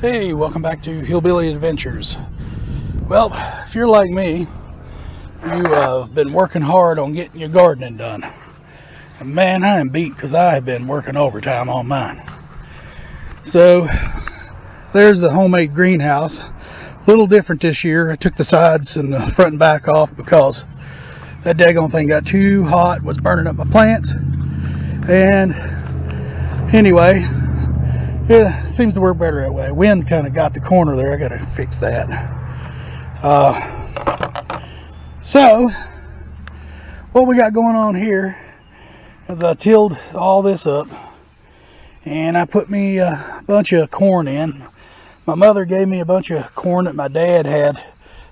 Hey, welcome back to Hillbilly Adventures. Well, if you're like me, you have been working hard on getting your gardening done. And man, I am beat because I have been working overtime on mine. So, there's the homemade greenhouse. A little different this year. I took the sides and the front and back off because that daggone thing got too hot, was burning up my plants. And anyway, yeah, it seems to work better that way. Wind kind of got the corner there. I got to fix that. So, what we got going on here is I tilled all this up and I put me a bunch of corn in. My mother gave me a bunch of corn that my dad had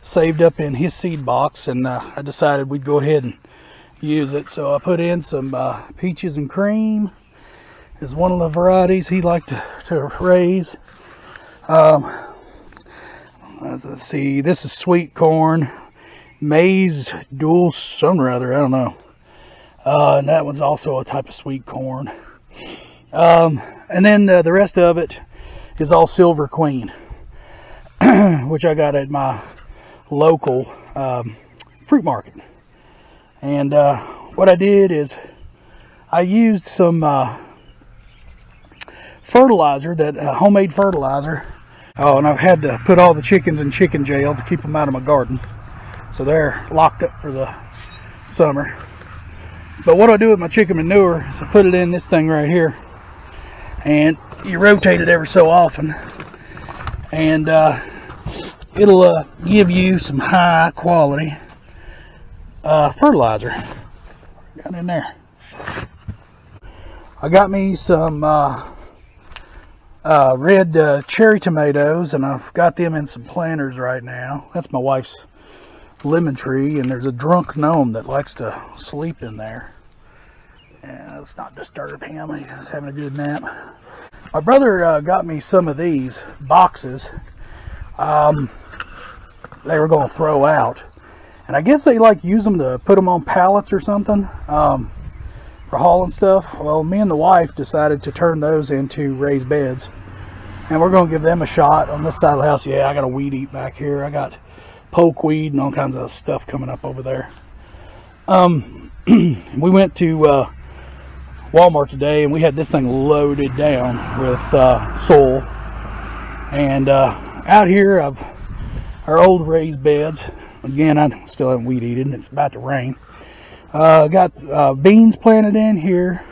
saved up in his seed box, and I decided we'd go ahead and use it. So I put in some peaches and cream. Is one of the varieties he liked to raise. Let's see, this is sweet corn, maize dual some rather, I don't know. And that one's also a type of sweet corn. And then the rest of it is all Silver Queen, which I got at my local fruit market. And what I did is I used some fertilizer, that homemade fertilizer. Oh, and I've had to put all the chickens in chicken jail to keep them out of my garden, so they're locked up for the summer. But what I do with my chicken manure is I put it in this thing right here, and you rotate it every so often, and it'll give you some high quality fertilizer. Got in there. I got me some red cherry tomatoes, and I've got them in some planters right now. That's my wife's lemon tree, and there's a drunk gnome that likes to sleep in there. And let's not disturb him, he's having a good nap. My brother got me some of these boxes they were going to throw out, and I guess they like use them to put them on pallets or something, for hauling stuff. Well, me and the wife decided to turn those into raised beds, and we're going to give them a shot on this side of the house. Yeah, I got a weed eat back here. I got pokeweed and all kinds of stuff coming up over there. We went to Walmart today, and we had this thing loaded down with soil. And out here, our old raised beds. Again, I still haven't weed eaten. It's about to rain. Got beans planted in here.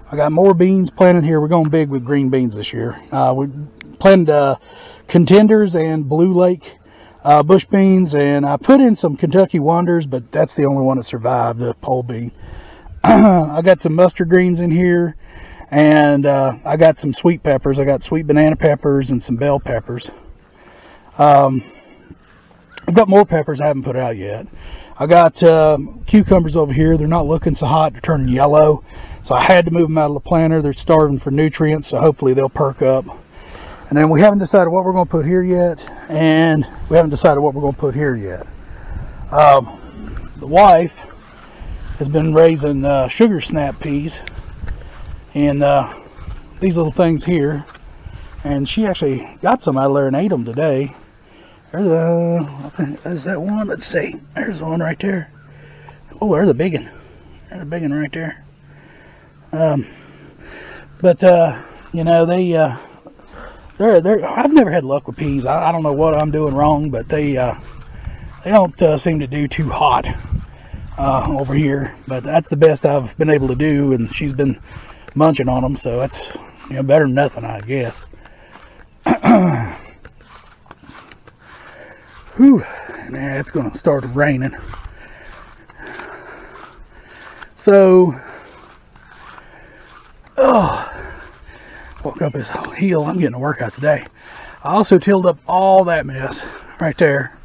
I got more beans planted here. We're going big with green beans this year. We planted contenders and Blue Lake bush beans, and I put in some Kentucky Wonders, but that's the only one that survived, the pole bean. I got some mustard greens in here, and I got some sweet peppers. I got sweet banana peppers and some bell peppers. I've got more peppers I haven't put out yet. I got cucumbers over here. They're not looking so hot. They're turning yellow. So I had to move them out of the planter. They're starving for nutrients, so hopefully they'll perk up. And then we haven't decided what we're going to put here yet. And we haven't decided what we're going to put here yet. The wife has been raising sugar snap peas in these little things here. And she actually got some out of there and ate them today. There's that one. Let's see. There's one right there. Oh, there's a big one. There's a big one right there. You know, they're I've never had luck with peas. I don't know what I'm doing wrong, but they don't seem to do too hot over here. But that's the best I've been able to do, and she's been munching on them, so that's, you know, better than nothing, I guess. Whew, now it's going to start raining. So, woke up this hill. I'm getting a workout today. I also tilled up all that mess right there.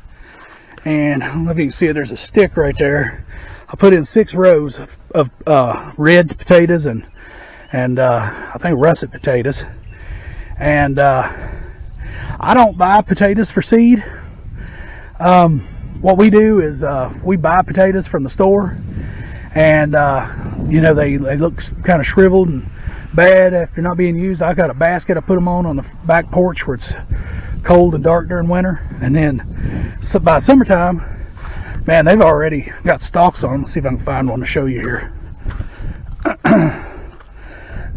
And I don't know if you can see it, there's a stick right there. I put in 6 rows of red potatoes and I think russet potatoes. And I don't buy potatoes for seed. What we do is we buy potatoes from the store, and you know, they look kind of shriveled and bad after not being used, I got a basket I put them on the back porch where it's cold and dark during winter. And then by summertime, man, they've already got stalks on them. Let's see if I can find one to show you here.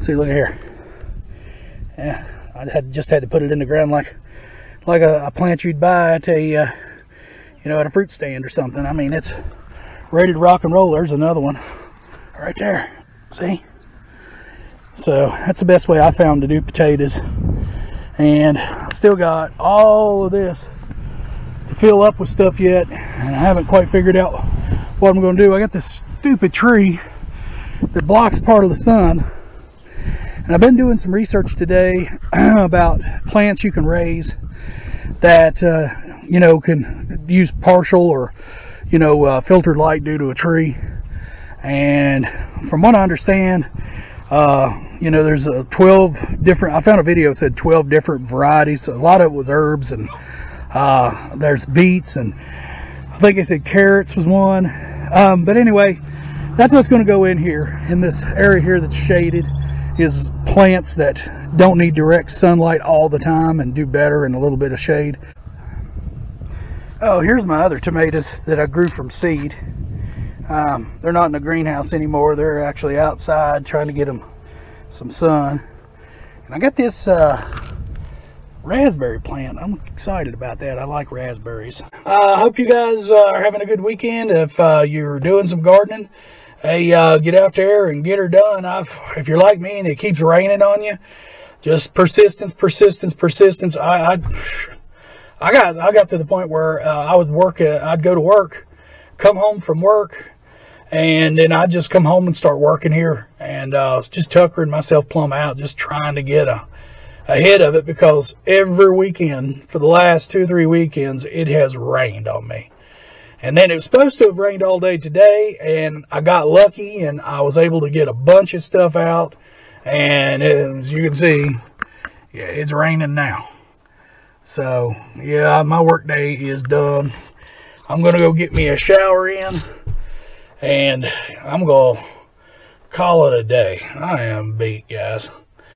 See, look at here. Yeah, I just had to put it in the ground like a plant you'd buy at a you know, at a fruit stand or something. I mean, it's ready to rock and roll. There's another one right there. See? So that's the best way I found to do potatoes. And I still got all of this to fill up with stuff yet, and I haven't quite figured out what I'm going to do. I got this stupid tree that blocks part of the sun, and I've been doing some research today about plants you can raise that you know, can use partial or, you know, filtered light due to a tree. And from what I understand, you know, there's 12 different, I found a video that said 12 different varieties. A lot of it was herbs, and there's beets, and I think they said carrots was one. But anyway, that's what's going to go in here, in this area here that's shaded, is plants that don't need direct sunlight all the time and do better in a little bit of shade. Oh, here's my other tomatoes that I grew from seed. They're not in the greenhouse anymore. They're actually outside trying to get them some sun. And I got this raspberry plant. I'm excited about that. I like raspberries. I hope you guys are having a good weekend. If you're doing some gardening, hey, get out there and get her done. If you're like me and it keeps raining on you, just persistence. I got to the point where I would work. I'd go to work, come home from work, and then I'd just come home and start working here, and just tuckering myself plumb out, just trying to get ahead of it, because every weekend for the last 2 or 3 weekends it has rained on me. And then it was supposed to have rained all day today, and I got lucky and I was able to get a bunch of stuff out. And as you can see, yeah, it's raining now. So yeah, my work day is done. I'm gonna go get me a shower in, and I'm gonna call it a day. I am beat, guys.